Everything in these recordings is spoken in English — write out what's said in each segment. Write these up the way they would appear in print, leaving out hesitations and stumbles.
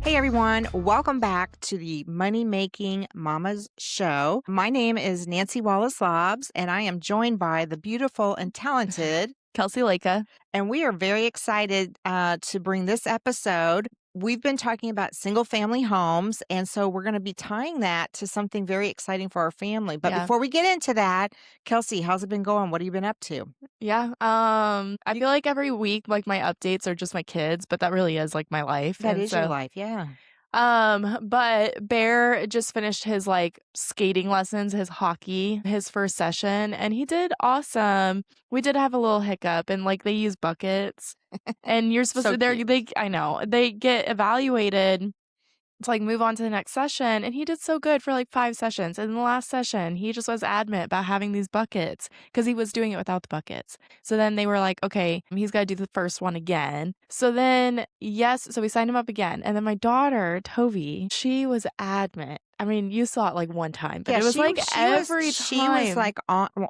Hey everyone, welcome back to the Money Making Mamas Show. My name is Nancy Wallace Lobbs, and I am joined by the beautiful and talented Kelsey Leica. and we are very excited to bring this episode. We've been talking about single family homes, and so we're going to be tying that to something very exciting for our family. But Yeah. before we get into that, Kelsey, how's it been going? What have you been up to? Yeah. I feel like every week, like my updates are just my kids, but that really is like my life. That And is your so, life, yeah. but Bear just finished his like skating lessons, his hockey, his first session, and he did awesome. We did have a little hiccup and like they use buckets and you're supposed So to, cute. I know, they get evaluated to like move on to the next session, and he did so good for like 5 sessions. And in the last session, he just was adamant about having these buckets because he was doing it without the buckets. So then they were like, okay, he's got to do the first one again. So then, yes, so we signed him up again. And then my daughter, Tovi, she was adamant. I mean, you saw it like one time, but Yeah, it was like every she was time. like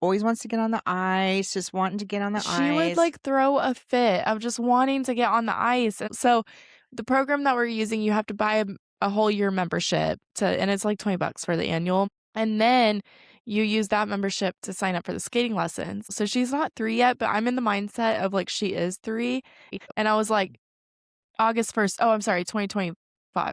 always wants to get on the ice, just wanting to get on the She would ice. like throw a fit of just wanting to get on the ice. And so the program that we're using, you have to buy a whole year membership and it's like $20 for the annual. And then you use that membership to sign up for the skating lessons. So she's not 3 yet, but I'm in the mindset of like she is 3. And I was like, August 1st. Oh, I'm sorry, 2025.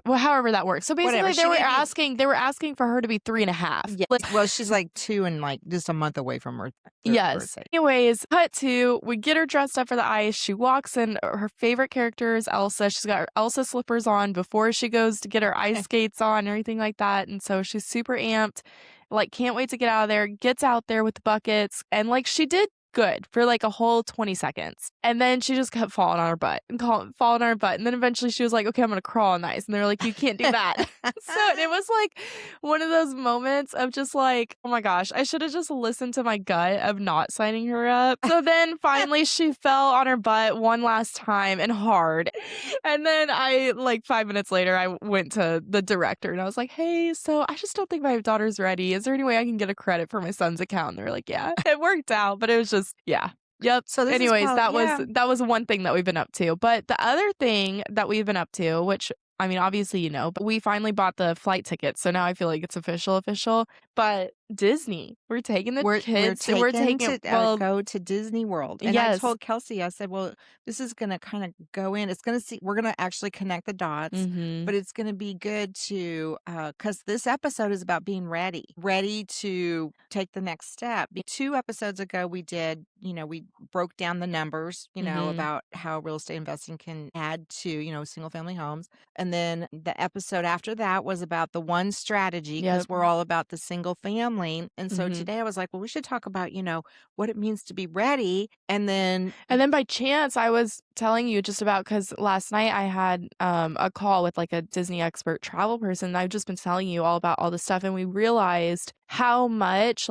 Well, however that works. So Whatever. basically they were asking for her to be 3.5. Yeah. Well, she's like 2 and like just a month away from her Yes. birthday. Anyways, cut to, we get her dressed up for the ice. She walks in. Her favorite character is Elsa. She's got her Elsa slippers on before she goes to get her ice skates on and everything like that. And so she's super amped, like can't wait to get out of there, gets out there with the buckets. And like she did good for like a whole 20 seconds. And then she just kept falling on her butt and falling on her butt. And then eventually she was like, okay, I'm going to crawl on the ice. And they're like, you can't do that. So it was like one of those moments of just like, oh my gosh, I should have just listened to my gut of not signing her up. So then finally she fell on her butt one last time and hard. And then like 5 minutes later, I went to the director and I was like, hey, so I just don't think my daughter's ready. Is there any way I can get a credit for my son's account? And they're like, yeah, it worked out, but it was just, yeah. Yep. So this Anyways, is probably, that was one thing that we've been up to. But the other thing that we've been up to, which I mean, obviously, you know, but we finally bought the flight tickets. So now I feel like it's official. But Disney, we're taking the kids. we're taking to well, go to Disney World. And I yes. told Kelsey, I said, well, this is going to kind of go in. It's going to we're going to actually connect the dots, Mm-hmm. but it's going to be good to, because this episode is about being ready to take the next step. 2 episodes ago, we broke down the numbers, Mm-hmm. about how real estate investing can add to, single family homes. And then the episode after that was about the one strategy, because Yep. we're all about the single family. And so Mm-hmm. today I was like, well, we should talk about, what it means to be ready. And then by chance, I was telling you just about, because last night I had a call with like a Disney expert travel person. I've just been telling you all about all this stuff, and we realized how much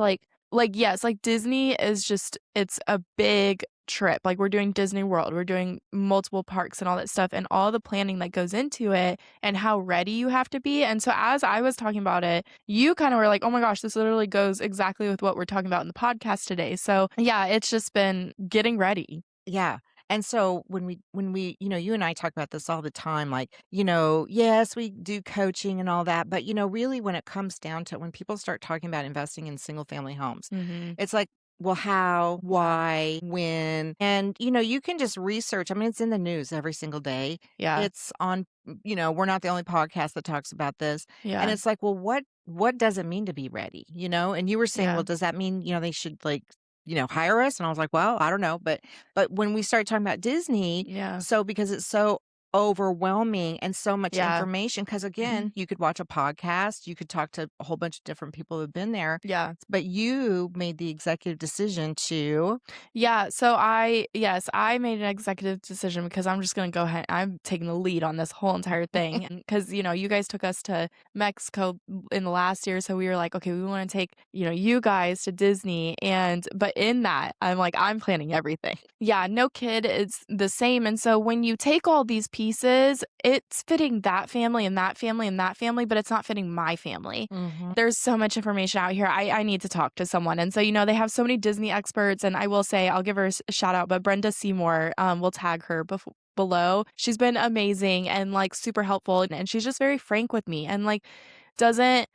yes, like Disney is just, it's a big trip. Like we're doing Disney World, we're doing multiple parks and all that stuff, and all the planning that goes into it and how ready you have to be. And so as I was talking about it, you kind of were like, oh my gosh, this literally goes exactly with what we're talking about in the podcast today. So yeah, it's just been getting ready. yeah. And so when we, you and I talk about this all the time, like, yes, we do coaching and all that, but really when it comes down to it, when people start talking about investing in single family homes, Mm-hmm. it's like, well, how, why, when, and you can just research. I mean, it's in the news every single day. Yeah. It's on, we're not the only podcast that talks about this. Yeah. And it's like, well, what does it mean to be ready? And you were saying, Yeah. well, does that mean, they should like, hire us? And I was like, well, I don't know. But when we started talking about Disney, Yeah. so because it's so overwhelming and so much Yeah. information, because again, you could watch a podcast, you could talk to a whole bunch of different people who've been there. Yeah. But you made the executive decision to. Yeah. So I made an executive decision because I'm just going to go ahead. I'm taking the lead on this whole entire thing. Because, you guys took us to Mexico in the last year. So we were like, okay, we want to take, you guys to Disney. But in that, I'm like, I'm planning everything. Yeah. No kid is the same. And so when you take all these pieces pieces, it's fitting that family and that family and that family, but it's not fitting my family. Mhm. There's so much information out here. I need to talk to someone. And so, they have so many Disney experts, and I will say, I'll give her a shout out, but Brenda Seymour, we'll tag her below. She's been amazing and like super helpful, and she's just very frank with me and like doesn't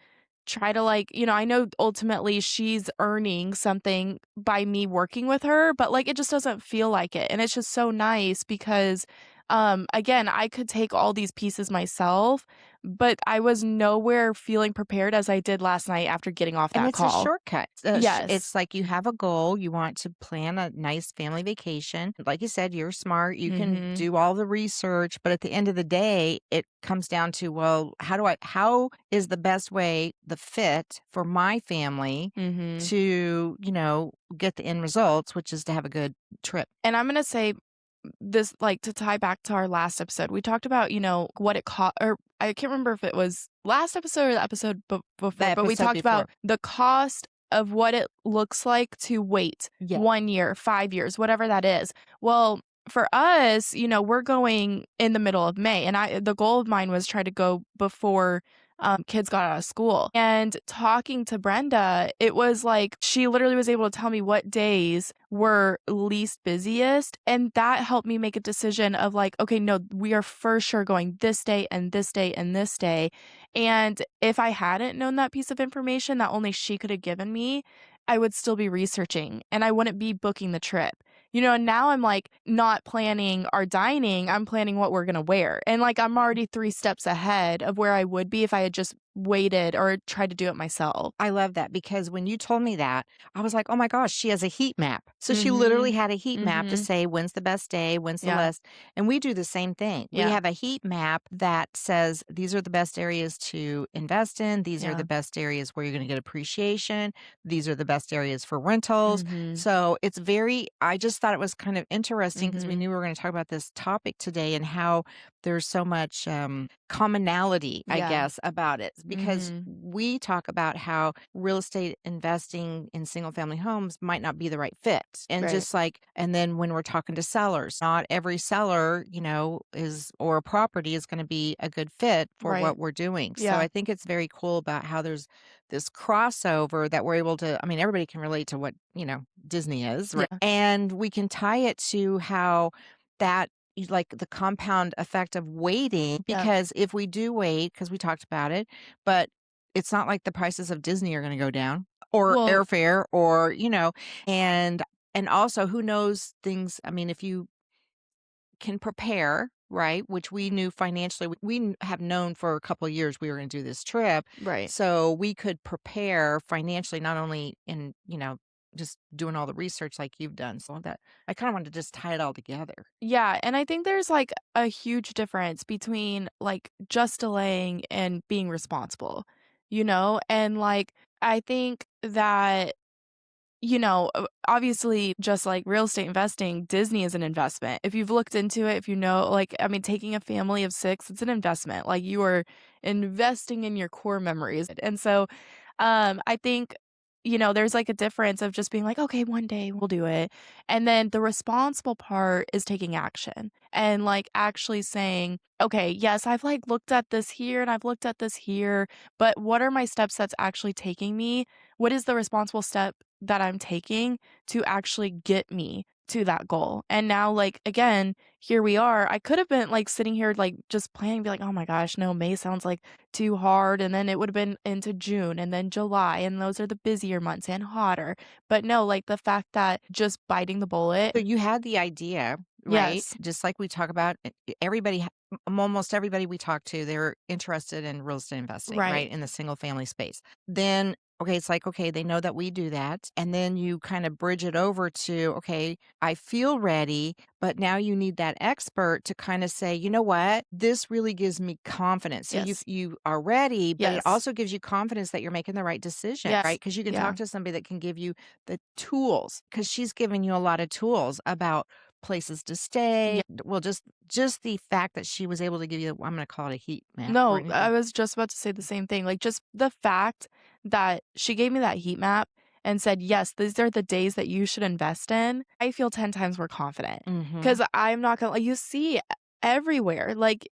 try to like, I know ultimately she's earning something by me working with her, but like it just doesn't feel like it. And it's just so nice because again, I could take all these pieces myself, but I was nowhere feeling prepared as I did last night after getting off And that it's a call. shortcut. Yes. It's like you have a goal, you want to plan a nice family vacation. Like you said, you're smart, you can Mhm. do all the research, but at the end of the day, it comes down to, well, how is the best way, the fit for my family Mhm. to, get the end results, which is to have a good trip. And I'm going to say this, like, to tie back to our last episode, we talked about, what it cost, or I can't remember if it was last episode or the episode The before, but we episode talked about before. the cost of what it looks like to wait Yeah. 1 year, 5 years, whatever that is. Well, for us, we're going in the middle of May, and the goal of mine was try to go before kids got out of school. And talking to Brenda, it was like she literally was able to tell me what days were least busiest. And that helped me make a decision of like, okay, no, we are for sure going this day and this day and this day. And if I hadn't known that piece of information that only she could have given me, I would still be researching and I wouldn't be booking the trip. And now I'm like not planning our dining, I'm planning what we're going to wear. And like I'm already 3 steps ahead of where I would be if I had just waited or tried to do it myself. I love that because when you told me that, I was like, "Oh my gosh, she has a heat map." So she literally Mhm. had a heat map to Mhm. say when's the best day, when's the Yeah. less, and we do the same thing. We Yeah. have a heat map that says these are the best areas to invest in, these are the Yeah. best areas where you're gonna get appreciation, these are the best areas for rentals. Mhm. So it's very I just thought it was kind of interesting because we Mhm. knew we were gonna talk about this topic today and how there's so much, commonality, I Yeah. guess, about it because Mhm. we talk about how real estate investing in single family homes might not be the right fit. And Right. just like, and then when we're talking to sellers, not every seller, is or a property is going to be a good fit for Right. what we're doing. So Yeah. I think it's very cool about how there's this crossover that we're able to, I mean, everybody can relate to what, Disney is, right? Yeah. And we can tie it to how that like the compound effect of waiting Yeah. because if we do wait because we talked about it but it's not like the prices of Disney are gonna go down or Well, airfare or, and also who knows things I mean, if you can prepare, right, which we knew financially, have known for a couple of years we were gonna do this trip, right. so we could prepare financially not only in, just doing all the research like you've done, so that I kinda wanted to just tie it all together. Yeah, and I think there's like a huge difference between like just delaying and being responsible, And like I think that obviously, just like real estate investing, Disney is an investment. If you've looked into it, if you know, like, I mean, taking a family of 6, it's an investment. Like, you are investing in your core memories. And so, I think, there's like a difference of just being like, okay, one day we'll do it. And then the responsible part is taking action and like actually saying, okay, yes, I've like looked at this here and I've looked at this here, but what are my steps that's actually taking me? What is the responsible step that I'm taking to actually get me to that goal? And now, like, again, here we are. I could have been like sitting here, like, just planning, be like, oh my gosh, no, May sounds like too hard. And then it would have been into June and then July. And those are the busier months and hotter. But no, like the fact that just biting the bullet. So you had the idea, right? Yes. Just like we talk about, everybody, almost everybody we talk to, they're interested in real estate investing, Right. right? In the single family space. Then, okay, it's like, okay, they know that we do that. And then you kind of bridge it over to, okay, I feel ready, but now you need that expert to kind of say, you know what? This really gives me confidence. So Yes. you are ready, but it Yes. also gives you confidence that you're making the right decision, Yes. right? Because you can Yeah. talk to somebody that can give you the tools because she's giving you a lot of tools about places to stay. Yeah. Well, just the fact that she was able to give you, I'm going to call it a heat map or No, I anything. was just about to say the same thing. Like, just the fact that she gave me that heat map and said, "Yes, these are the days that you should invest in," I feel 10 times more confident. Hmm. Because 'Cause I'm not gonna like, you see everywhere. Like,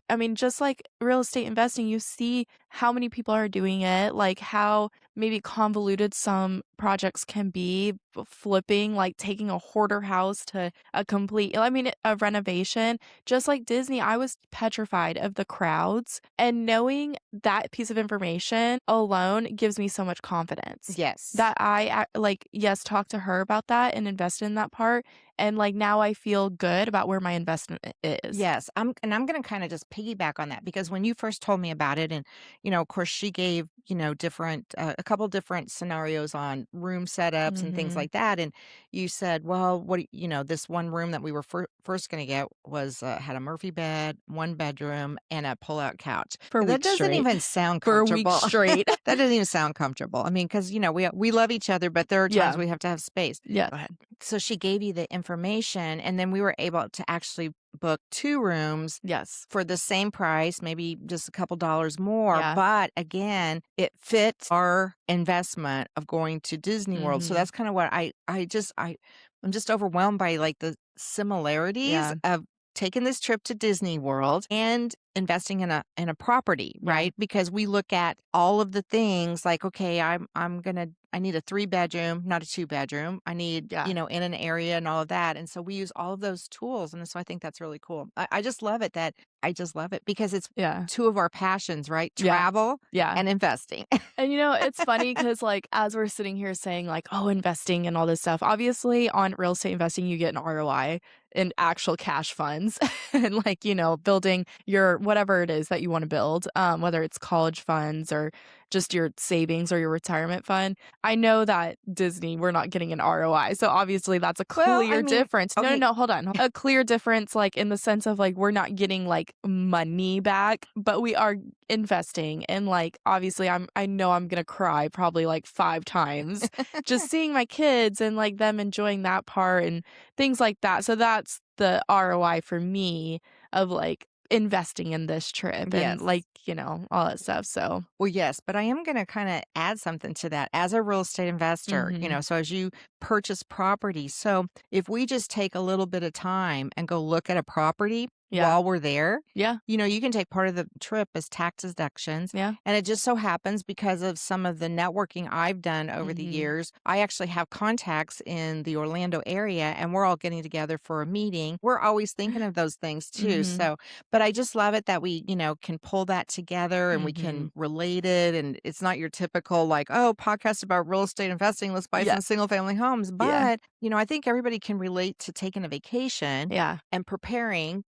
I mean, just like real estate investing, you see how many people are doing it, like how maybe convoluted some projects can be, flipping, like taking a hoarder house to a complete, I mean, a renovation. Just like Disney, I was petrified of the crowds. And knowing that piece of information alone gives me so much confidence Yes. that like, yes, talk to her about that and invest in that part. And like now I feel good about where my investment is. Yes, I'm gonna kinda just piggyback on that because when you first told me about it and, of course, she gave, different a couple different scenarios on room setups and things Mhm. like that, and you said, "Well, this one room that we were first gonna get was, had a Murphy bed, 1 bedroom, and a pull-out couch." For That weeks doesn't straight. even sound For a week comfortable. straight. That doesn't even sound comfortable. I mean, because we love each other, but there are times Yeah. we have to have space. Yeah, go ahead. So she gave you the information, and then we were able to actually book 2 rooms Yes. for the same price, maybe just a couple dollars more, Yeah. but again, it fits our investment of going to Disney World. So Mhm. that's kinda what I'm just overwhelmed by, like, the similarities Yeah. of taking this trip to Disney World and investing in a property, Yeah. right? Because we look at all of the things like, okay, I need a 3-bedroom, not a 2-bedroom. I need, Yeah. in an area and all of that. And so we use all of those tools. And so I think that's really cool. I just love it that I just love it because it's Yeah. 2 of our passions, right? Yeah. Travel Yeah. and investing. And, it's funny because, like, as we're sitting here saying, like, "Oh, investing and all this stuff," obviously, on real estate investing, you get an ROI in actual cash funds and, like, building your whatever it is that you wanna build, whether it's college funds or just your savings or your retirement fund. I know that Disney, we're not getting an ROI, so obviously that's a Well, I clear mean, difference. No, no, okay. no, hold on. A clear difference, like, in the sense of, like, we're not getting, like, money back, but we are investing, and, like, obviously, I know I'm gonna cry probably, like, 5 times just seeing my kids and, like, them enjoying that part and things like that. So that's the ROI for me of, like, investing in this trip and, Yes. like, all that stuff, so Well, yes, but I am gonna kinda add something to that as a real estate investor, Mhm. so as you purchase property, so if we just take a little bit of time and go look at a property Yeah. while we're there, Yeah. you can take part of the trip as tax deductions, Yeah. and it just so happens because of some of the networking I've done over the Mhm. years, I actually have contacts in the Orlando area, and we're all getting together for a meeting. We're always thinking of those things too, Mhm. so but I just love it that we, can pull that together and we can Mhm. relate it. And it's not your typical, like, oh, podcast about real estate investing. Let's buy Yeah. some single family homes. Yeah. But, I think everybody can relate to taking a vacation Yeah. and preparing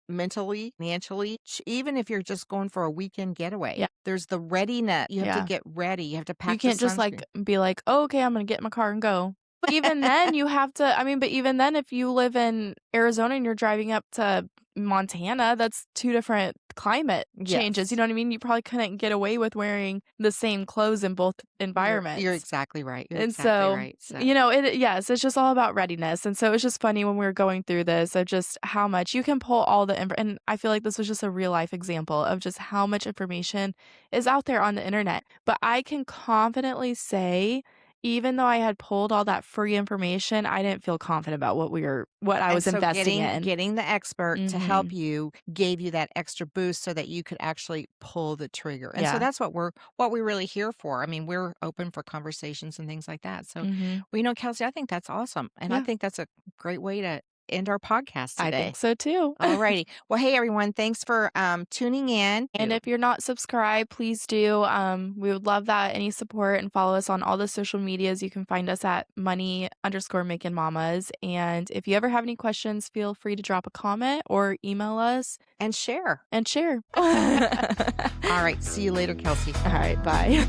mentally, financially, even if you're just going for a weekend getaway. Yeah. There's the readiness. You have to Yeah. get ready. You have to You pack the can't just, like, sunscreen. be like, "Oh, okay, I'm gonna get in my car and go." But even then, you have to I mean, but even then, if you live in Arizona and you're driving up to Montana, that's 2 different climate changes, you Yes. know what I mean? You probably couldn't get away with wearing the same clothes in both You're environments. exactly right. You're And exactly so, right. So, yes, it's just all about readiness, and so it's just funny when we were going through this of just how much you can pull all the and I feel like this was just a real life example of just how much information is out there on the internet, but I can confidently say, even though I had pulled all that free information, I didn't feel confident about what I and was so investing getting in. getting the expert to help Mhm. you gave you that extra boost so that you could actually pull the trigger. And so Yeah. that's what we're really here for. I mean, we're open for conversations and things like that. So, Mhm. well, Kelsey, I think that's awesome. And I Yeah. think that's a great way to end our podcast I today. think so too. All righty. Well, hey everyone, thanks for tuning in. And if you're not subscribed, please do. We would love that, any support, and follow us on all the social medias. You can find us at money_making mamas. And if you ever have any questions, feel free to drop a comment or email us And share. and share. All All right. See you later, Kelsey. right, bye.